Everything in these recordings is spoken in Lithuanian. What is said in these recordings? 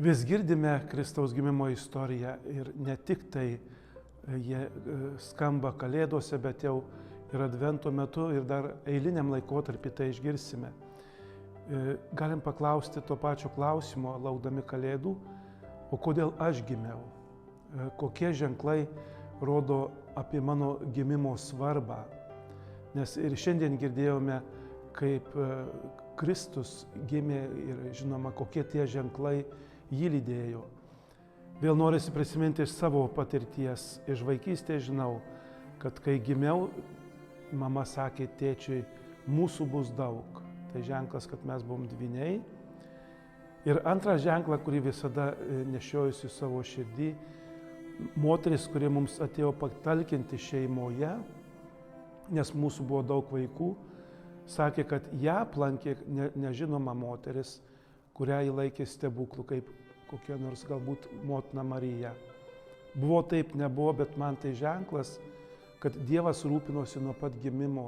Vis girdime Kristaus gimimo istoriją ir ne tik tai jie skamba Kalėdose, bet jau ir Advento metu ir dar eiliniam laikotarpį tai išgirsime. Galim paklausti to pačio klausimo, laukdami Kalėdų, o kodėl aš gimiau? Kokie ženklai rodo apie mano gimimo svarbą? Nes ir šiandien girdėjome, kaip Kristus gimė ir žinoma, kokie tie ženklai jį lydėjo. Vėl norisi prisiminti iš savo patirties. Iš vaikystės žinau, kad kai gimiau, mama sakė tėčiui, mūsų bus daug. Tai ženklas, kad mes buvom dvyniai. Ir antras ženklas, kurį visada nešiojusi savo širdį, moteris, kuri mums atėjo patalkinti šeimoje, nes mūsų buvo daug vaikų, sakė, kad ją aplankė nežinoma moteris, kurią jį laikė stebuklų, kaip kokia nors galbūt motina Marija. Buvo taip, nebuvo, bet man tai ženklas, kad Dievas rūpinosi nuo pat gimimo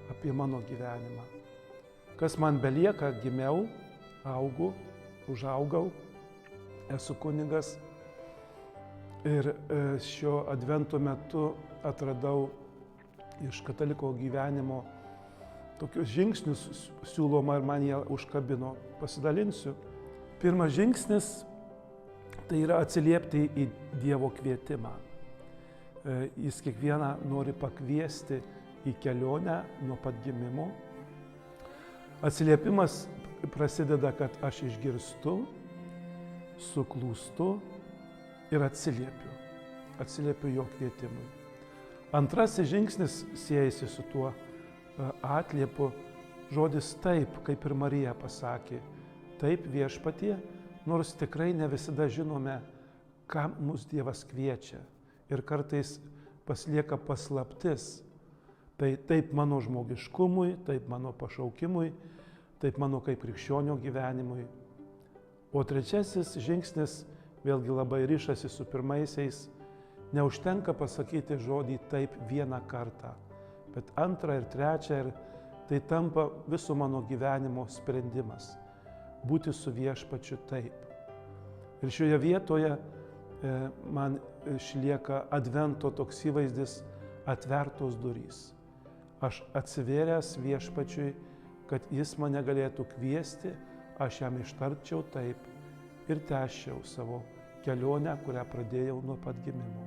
apie mano gyvenimą. Kas man belieka, gimiau, augu, užaugau, esu kunigas ir šio Advento metu atradau iš kataliko gyvenimo tokius žingsnius siūloma ir man jie užkabino. Pasidalinsiu. Pirmas žingsnis tai yra atsiliepti į Dievo kvietimą. Jis kiekvieną nori pakviesti į kelionę nuo pat gimimo. Atsiliepimas prasideda, kad aš išgirstu, suklūstu ir atsiliepiu. Atsiliepiu jo kvietimui. Antrasis žingsnis siejasi su tuo atliepu žodis taip, kaip ir Marija pasakė. Taip viešpatie, nors tikrai ne visada žinome, kam mus Dievas kviečia. Ir kartais paslieka paslaptis. Tai taip mano žmogiškumui, taip mano pašaukimui, taip mano kaip krikščionio gyvenimui. O trečiasis žingsnis vėlgi labai ryšasi su pirmaisiais. Neužtenka pasakyti žodį taip vieną kartą, bet antrą ir trečią, ir tai tampa viso mano gyvenimo sprendimas. Būti su viešpačiu taip. Ir šioje vietoje man išlieka Advento toks įvaizdis atvertos durys. Aš atsivėręs viešpačiui, kad jis mane galėtų kviesti, aš jam ištarčiau taip ir tęsčiau savo kelionę, kurią pradėjau nuo pat gimimo.